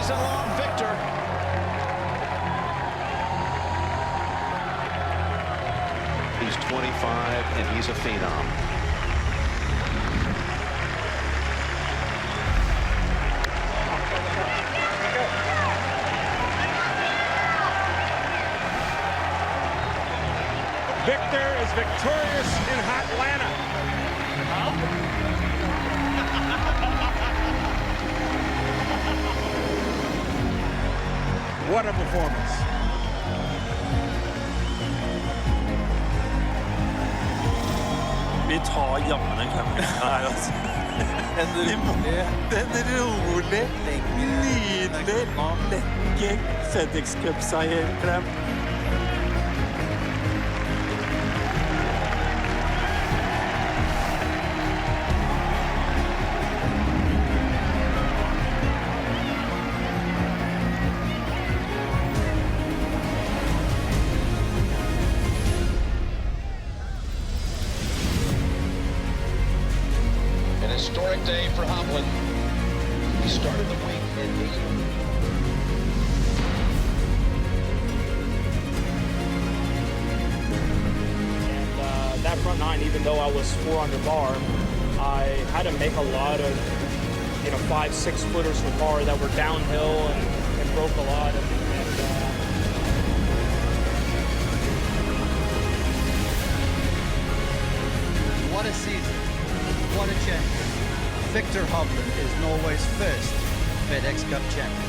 season-long victor. He's 25, and he's a phenom. Victor is victorious in Atlanta. What a performance. Vi tar jammen en klem her, altså. Den rolig, nydelig, lekker FedExCup-seier-klem. Historic day for Hovland. He started the week in And that front nine, even though I was 4 under par, I had to make a lot of, 5-6 footers from par that were downhill and broke a lot. What a season. What a champion. Viktor Hovland is Norway's first FedExCup champion.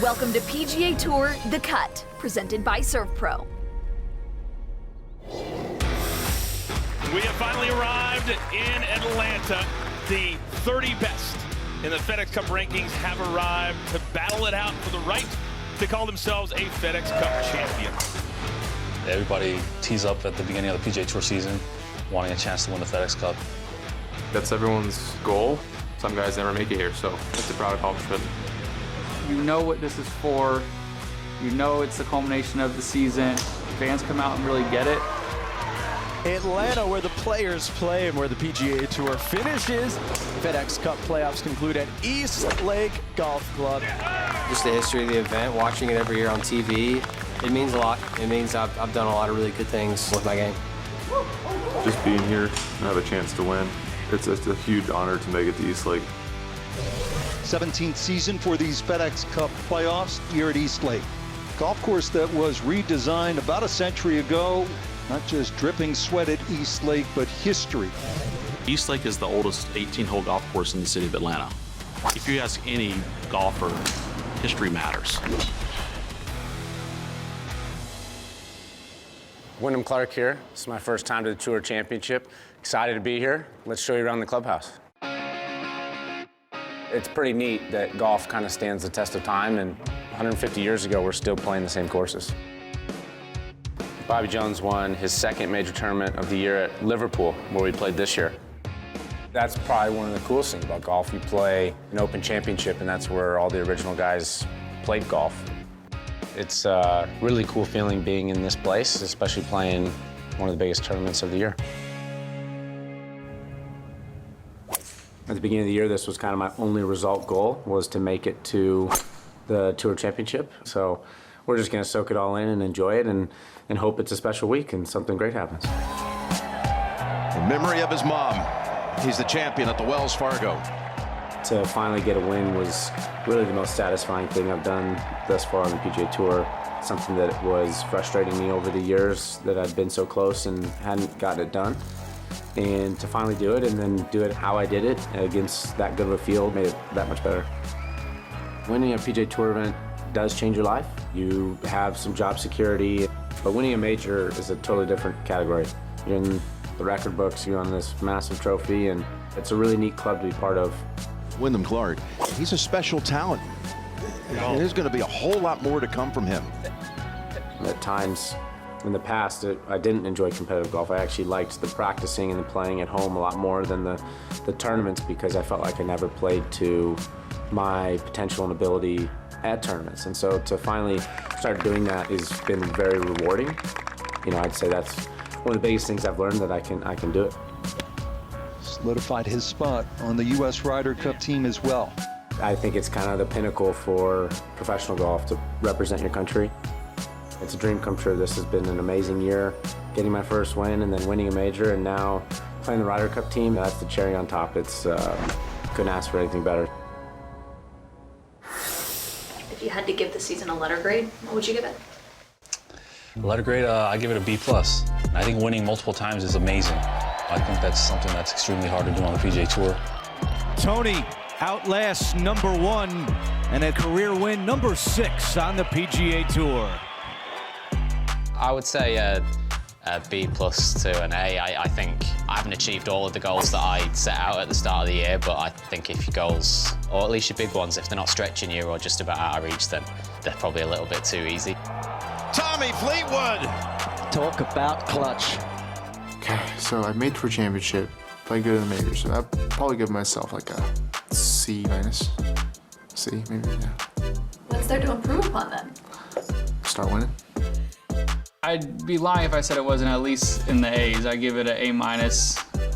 Welcome to PGA Tour The Cut, presented by ServPro. We have finally arrived in Atlanta. The 30 best in the FedExCup rankings have arrived to battle it out for the right to call themselves a FedExCup champion. Everybody tees up at the beginning of the PGA Tour season, wanting a chance to win the FedExCup. That's everyone's goal. Some guys never make it here, so it's a proud accomplishment. You know what this is for. You know it's the culmination of the season. Fans come out and really get it. Atlanta, where the players play and where the PGA Tour finishes. FedExCup playoffs conclude at East Lake Golf Club. Just the history of the event, watching it every year on TV, it means a lot. It means I've done a lot of really good things with my game. Just being here and have a chance to win. It's a huge honor to make it to East Lake. 17th season for these FedExCup playoffs here at East Lake. Golf course that was redesigned about a century ago. Not just dripping sweat at East Lake, but history. East Lake is the oldest 18-hole golf course in the city of Atlanta. If you ask any golfer, history matters. Wyndham Clark here. This is my first time to the Tour Championship. Excited to be here. Let's show you around the clubhouse. It's pretty neat that golf kind of stands the test of time, and 150 years ago, we're still playing the same courses. Bobby Jones won his second major tournament of the year at Liverpool, where we played this year. That's probably one of the coolest things about golf. You play an Open Championship, and that's where all the original guys played golf. It's a really cool feeling being in this place, especially playing one of the biggest tournaments of the year. At the beginning of the year, this was kind of my only result goal, was to make it to the Tour Championship. So we're just gonna soak it all in and enjoy it and hope it's a special week and something great happens. In memory of his mom, he's the champion at the Wells Fargo. To finally get a win was really the most satisfying thing I've done thus far on the PGA Tour. Something that was frustrating me over the years, that I'd been so close and hadn't gotten it done. And to finally do it, and then do it how I did it against that good of a field, made it that much better. Winning a PGA Tour event does change your life. You have some job security, but winning a major is a totally different category. You're in the record books, you're on this massive trophy, and it's a really neat club to be part of. Wyndham Clark, he's a special talent. There's going to be a whole lot more to come from him. At times, In the past, I didn't enjoy competitive golf. I actually liked the practicing and the playing at home a lot more than the tournaments because I felt like I never played to my potential and ability at tournaments. And so to finally start doing that has been very rewarding. You know, I'd say that's one of the biggest things I've learned, that I can do it. Solidified his spot on the U.S. Ryder Cup team as well. I think it's kind of the pinnacle for professional golf to represent your country. It's a dream come true. This has been an amazing year, getting my first win and then winning a major, and now playing the Ryder Cup team. That's the cherry on top. It's couldn't ask for anything better. If you had to give the season a letter grade, what would you give it? Letter grade, I give it a B+. I think winning multiple times is amazing. I think that's something that's extremely hard to do on the PGA Tour. Tony outlasts #1 and a career win #6 on the PGA Tour. I would say a B+ to an A. I think I haven't achieved all of the goals that I set out at the start of the year, but I think if your goals, or at least your big ones, if they're not stretching you or just about out of reach, then they're probably a little bit too easy. Tommy Fleetwood. Talk about clutch. Okay, so I made Tour Championship, played good in the majors, so I'd probably give myself like a C-. C, maybe, yeah. What's there to improve upon then? Start winning. I'd be lying if I said it wasn't at least in the A's. I give it an A-.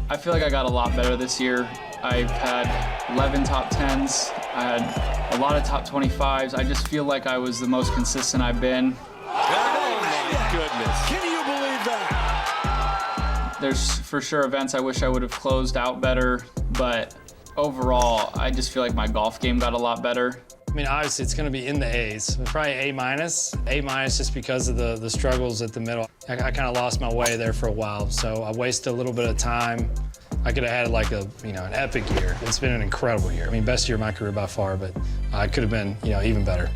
I feel like I got a lot better this year. I've had 11 top 10s. I had a lot of top 25s. I just feel like I was the most consistent I've been. Oh my goodness. Can you believe that? There's for sure events I wish I would have closed out better, but overall, I just feel like my golf game got a lot better. I mean, obviously, it's going to be in the A's. Probably A-. A- just because of the struggles at the middle. I kind of lost my way there for a while, so I wasted a little bit of time. I could have had like an epic year. It's been an incredible year. I mean, best year of my career by far, but I could have been, even better.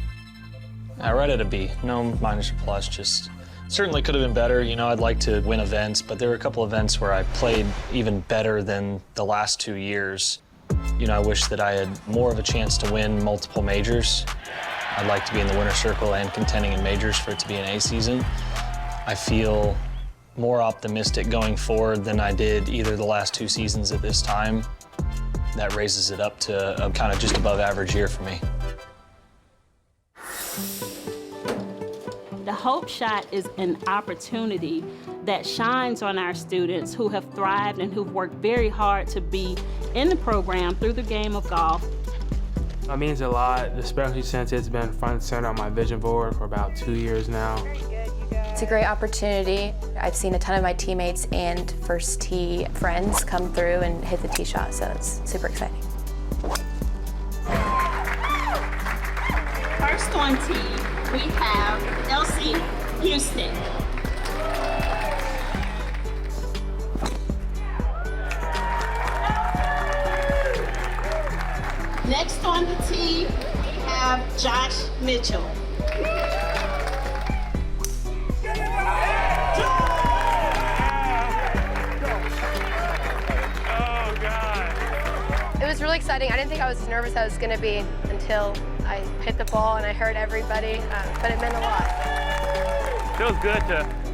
I read it a B. No minus or plus, just certainly could have been better. I'd like to win events, but there were a couple events where I played even better than the last 2 years. I wish that I had more of a chance to win multiple majors. I'd like to be in the winner's circle and contending in majors for it to be an A season. I feel more optimistic going forward than I did either the last 2 seasons at this time. That raises it up to a kind of just above average year for me. The Hope Shot is an opportunity that shines on our students who have thrived and who've worked very hard to be in the program through the game of golf. It means a lot, especially since it's been front and center on my vision board for about 2 years now. It's a great opportunity. I've seen a ton of my teammates and first tee friends come through and hit the tee shot, so it's super exciting. First on tee, we have Elsie Houston. Next on the tee, we have Josh Mitchell. It was really exciting. I didn't think I was as nervous as I was going to be until I hit the ball and I heard everybody, but it meant a lot. It feels good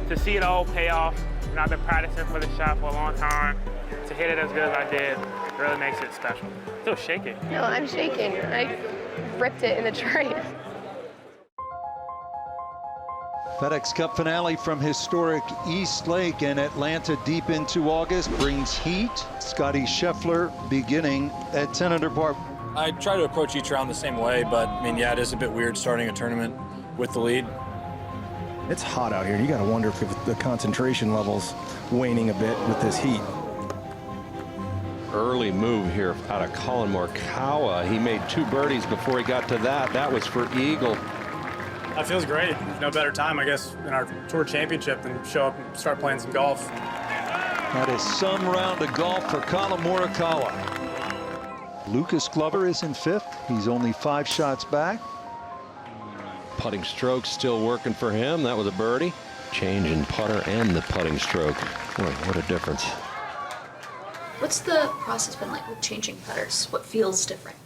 to see it all pay off. I've been practicing for the shot for a long time. To hit it as good as I did really makes it special. Still shaking. No, I'm shaking. I ripped it in the tree. FedEx Cup finale from historic East Lake in Atlanta deep into August brings heat. Scotty Scheffler beginning at 10 under par. I try to approach each round the same way, but yeah, it is a bit weird starting a tournament with the lead. It's hot out here. You got to wonder if the concentration level's waning a bit with this heat. Early move here out of Colin Morikawa. He made 2 birdies before he got to that. That was for eagle. That feels great. No better time, I guess, in our Tour Championship than show up and start playing some golf. That is some round of golf for Colin Morikawa. Lucas Glover is in 5th. He's only 5 shots back. Putting stroke still working for him. That was a birdie. Change in putter and the putting stroke. Boy, what a difference. What's the process been like with changing putters? What feels different?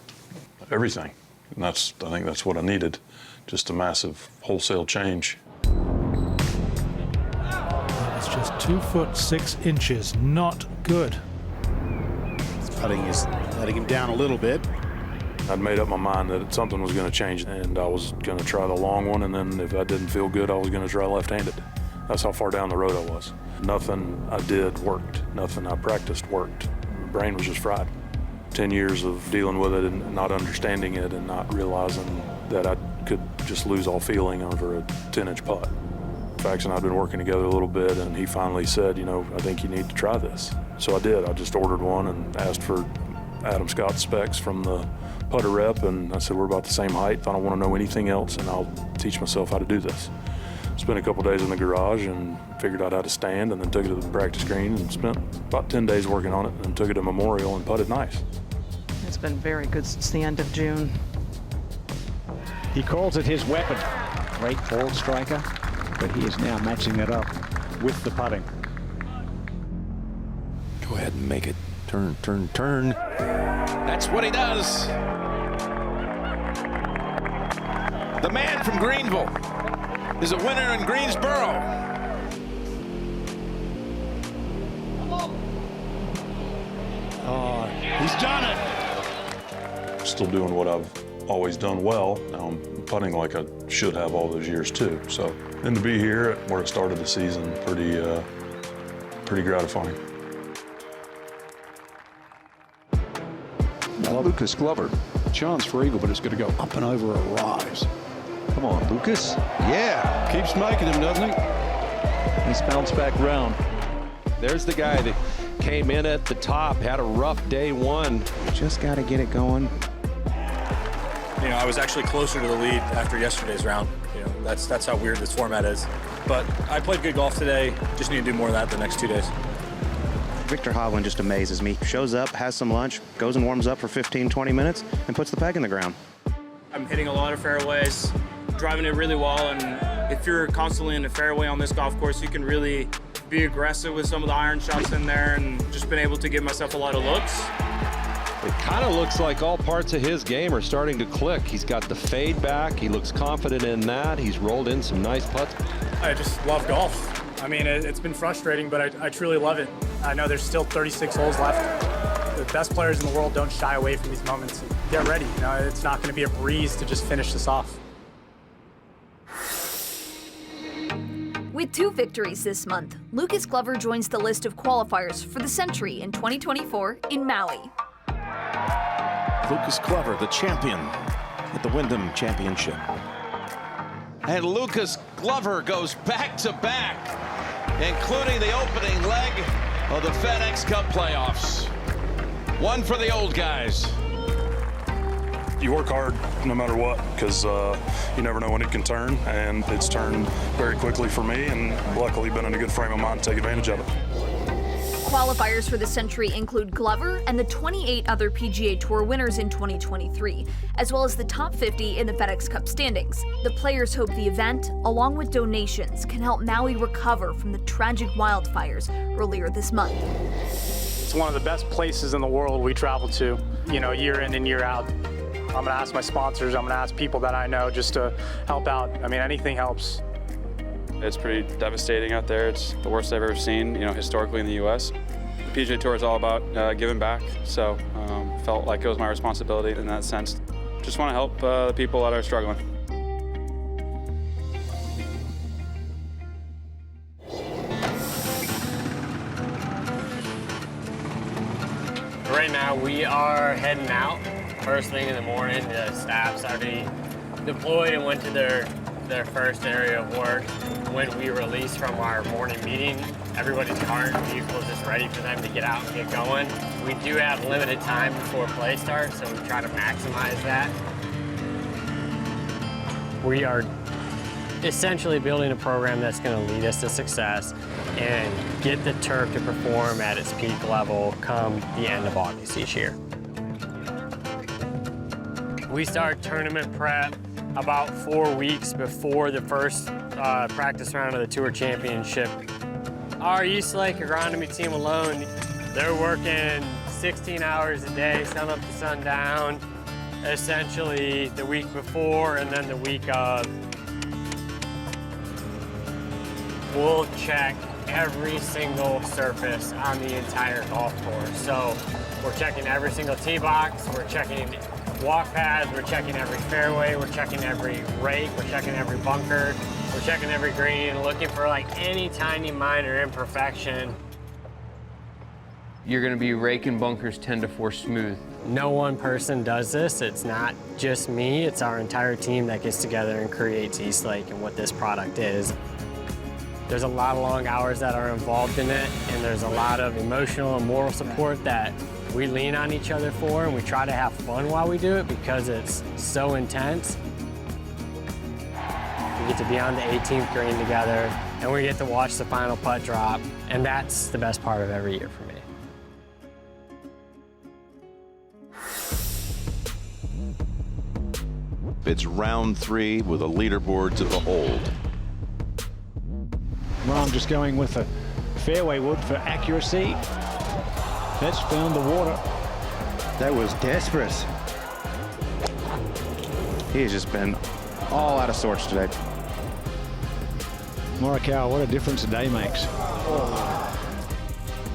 Everything. And I think that's what I needed. Just a massive wholesale change. 2 foot 6 inches. Not good. His putting is letting him down a little bit. I'd made up my mind that something was going to change, and I was going to try the long one, and then if I didn't feel good, I was going to try left-handed. That's how far down the road I was. Nothing I did worked. Nothing I practiced worked. My brain was just fried. 10 years of dealing with it and not understanding it and not realizing that I could just lose all feeling over a 10-inch putt. Fax and I had been working together a little bit, and he finally said, you know, I think you need to try this. So I did. I just ordered one and asked for Adam Scott's specs from the putter rep, and I said, we're about the same height. I don't want to know anything else, and I'll teach myself how to do this. Spent a couple days in the garage and figured out how to stand, and then took it to the practice green and spent about 10 days working on it, and took it to Memorial and putted nice. It's been very good since the end of June. He calls it his weapon. Great ball striker, but he is now matching it up with the putting. Go ahead and make it. Turn, turn, turn. That's what he does. The man from Greenville is a winner in Greensboro. Oh, he's done it. Still doing what I've always done well. Now I'm putting like I should have all those years too. So, and to be here where it started the season, pretty gratifying. Now Lucas Glover, chance for eagle, but it's going to go up and over a rise. Come on, Lucas. Yeah, keeps making them, doesn't he? He's bounced back round. There's the guy that came in at the top, had a rough day one. Just got to get it going. You know, I was actually closer to the lead after yesterday's round. You know, that's how weird this format is. But I played good golf today. Just need to do more of that the next 2 days. Viktor Hovland just amazes me. Shows up, has some lunch, goes and warms up for 15, 20 minutes, and puts the peg in the ground. I'm hitting a lot of fairways, driving it really well, and if you're constantly in the fairway on this golf course, you can really be aggressive with some of the iron shots in there, and just been able to give myself a lot of looks. It kind of looks like all parts of his game are starting to click. He's got the fade back. He looks confident in that. He's rolled in some nice putts. I just love golf. I mean, it's been frustrating, but I truly love it. I know there's still 36 holes left. The best players in the world don't shy away from these moments. Get ready. You know, it's not going to be a breeze to just finish this off. With 2 victories this month, Lucas Glover joins the list of qualifiers for the Century in 2024 in Maui. Lucas Glover, the champion at the Wyndham Championship. And Lucas Glover goes back-to-back, including the opening leg of the FedExCup playoffs. One for the old guys. You work hard no matter what, because you never know when it can turn, and it's turned very quickly for me, and luckily been in a good frame of mind to take advantage of it. Qualifiers for the Century include Glover and the 28 other PGA Tour winners in 2023, as well as the top 50 in the FedExCup standings. The players hope the event, along with donations, can help Maui recover from the tragic wildfires earlier this month. It's one of the best places in the world we travel to, you know, year in and year out. I'm going to ask my sponsors, I'm going to ask people that I know just to help out. I mean, anything helps. It's pretty devastating out there. It's the worst I've ever seen, you know, historically in the U.S. The PGA Tour is all about giving back, so felt like it was my responsibility in that sense. Just want to help the people that are struggling. Right now we are heading out. First thing in the morning, the staff's already deployed and went to their first area of work. When we release from our morning meeting, everybody's car and vehicles is ready for them to get out and get going. We do have limited time before play starts, so we try to maximize that. We are essentially building a program that's going to lead us to success and get the turf to perform at its peak level come the end of August each year. We start tournament prep about 4 weeks before the first practice round of the Tour Championship. Our East Lake agronomy team alone, they're working 16 hours a day, sun up to sundown, essentially the week before and then the week of. We'll check every single surface on the entire golf course. So we're checking every single tee box, we're checking walk pads, we're checking every fairway, we're checking every rake, we're checking every bunker, we're checking every green, looking for like any tiny minor imperfection. You're going to be raking bunkers 10 to 4 smooth. No one person does this. It's not just me, it's our entire team that gets together and creates Eastlake and what this product is. There's a lot of long hours that are involved in it, and there's a lot of emotional and moral support that we lean on each other for, and we try to have fun while we do it because it's so intense. We get to be on the 18th green together, and we get to watch the final putt drop, and that's the best part of every year for me. It's round 3 with a leaderboard to behold. Well, I'm just going with a fairway wood for accuracy. That's found the water. That was desperate. He has just been all out of sorts today. Morikawa, what a difference a day makes.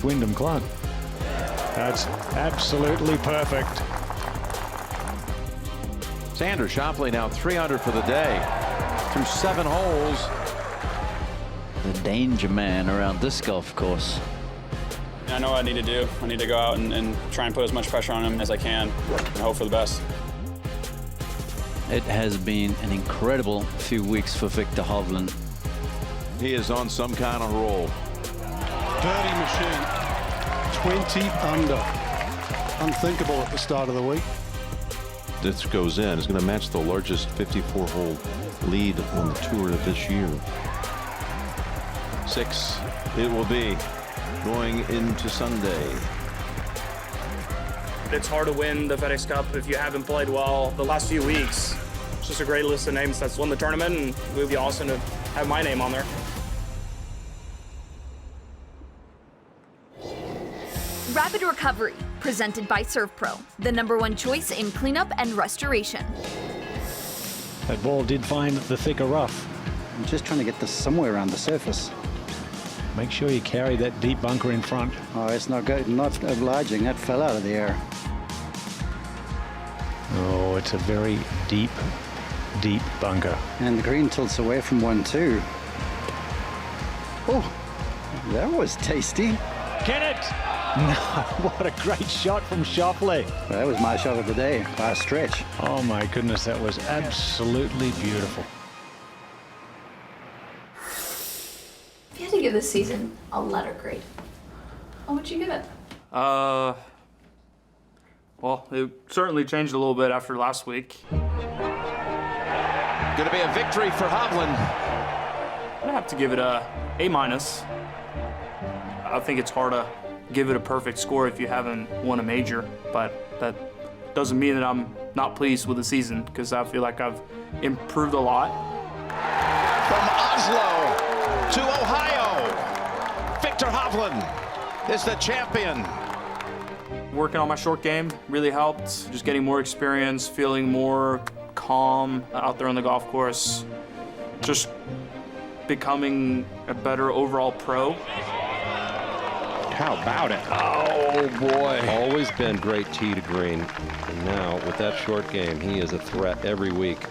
Wyndham Clark. That's absolutely perfect. Xander Schauffele now 300 for the day through 7 holes. The danger man around this golf course. I know what I need to do. I need to go out and try and put as much pressure on him as I can and hope for the best. It has been an incredible few weeks for Viktor Hovland. He is on some kind of roll. Birdie machine, 20 under. Unthinkable at the start of the week. This goes in. It's going to match the largest 54-hole lead on the tour of this year. 6 it will be going into Sunday. It's hard to win the FedEx Cup if you haven't played well the last few weeks. It's just a great list of names that's won the tournament, and it would be awesome to have my name on there. Rapid Recovery, presented by ServPro, the #1 choice in cleanup and restoration. That ball did find the thicker rough. I'm just trying to get this somewhere around the surface. Make sure you carry that deep bunker in front. Oh, it's not good, not obliging. That fell out of the air. Oh, it's a very deep, deep bunker. And the green tilts away from 1, too. Oh, that was tasty. Get it! No, what a great shot from Schauffele. Well, that was my shot of the day by a stretch. Oh my goodness, that was absolutely beautiful. If you had to give this season a letter grade, what would you give it? Well, it certainly changed a little bit after last week. Going to be a victory for Hovland. I'm gonna have to give it a A-. I think it's hard to give it a perfect score if you haven't won a major, but that doesn't mean that I'm not pleased with the season, because I feel like I've improved a lot. From Oslo to Ohio, Viktor Hovland is the champion. Working on my short game really helped. Just getting more experience, feeling more calm out there on the golf course. Just becoming a better overall pro. How about it? Oh, boy. Always been great tee to green. And now, with that short game, he is a threat every week.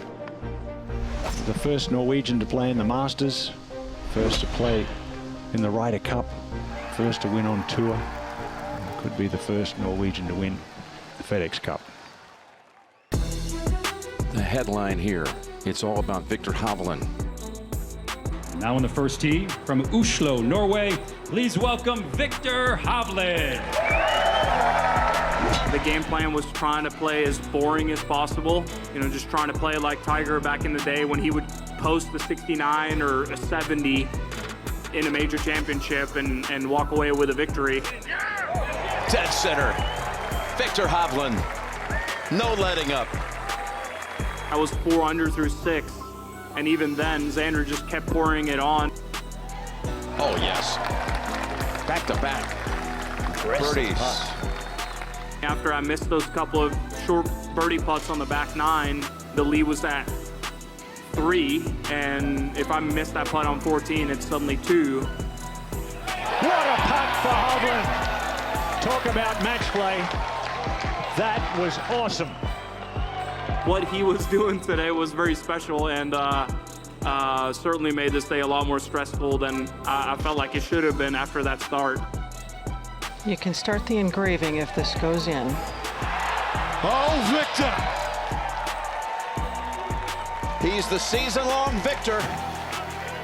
The first Norwegian to play in the Masters, first to play in the Ryder Cup, first to win on tour. Could be the first Norwegian to win the FedEx Cup. The headline here, it's all about Viktor Hovland. Now on the first tee from Oslo, Norway, please welcome Viktor Hovland. The game plan was trying to play as boring as possible. You know, just trying to play like Tiger back in the day when he would post a 69 or a 70 in a major championship and walk away with a victory. Dead center, Viktor Hovland. No letting up. I was 4 under through 6. And even then, Xander just kept pouring it on. Oh, yes. Back to back. Birdies. After I missed those couple of short birdie putts on the back 9, the lead was at 3. And if I missed that putt on 14, it's suddenly 2. Hovland. Talk about match play. That was awesome. What he was doing today was very special and certainly made this day a lot more stressful than I felt like it should have been after that start. You can start the engraving if this goes in. Oh, Viktor! He's the season-long victor.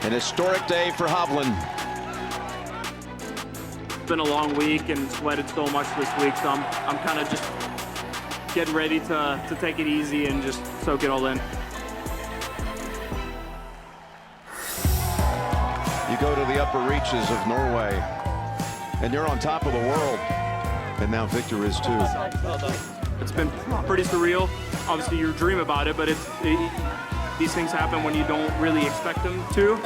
An historic day for Hovland. It's been a long week and sweated so much this week, so I'm kind of just getting ready to take it easy and just soak it all in. You go to the upper reaches of Norway, and you're on top of the world. And now Viktor is too. It's been pretty surreal. Obviously, you dream about it, but these things happen when you don't really expect them to.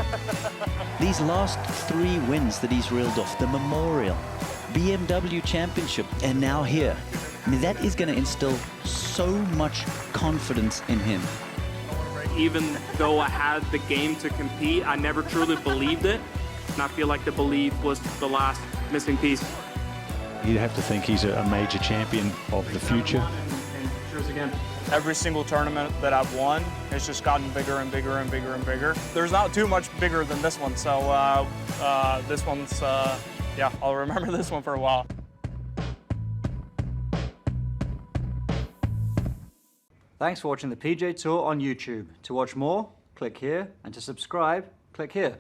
These last 3 wins that he's reeled off, the Memorial, BMW Championship, and now here. I mean, that is going to instill so much confidence in him. Even though I had the game to compete, I never truly believed it. And I feel like the belief was the last missing piece. You'd have to think he's a major champion of the future. And cheers again. Every single tournament that I've won, it's just gotten bigger and bigger and bigger and bigger. There's not too much bigger than this one, so this one's, yeah, I'll remember this one for a while. Thanks for watching the PGA Tour on YouTube. To watch more, click here, and to subscribe, click here.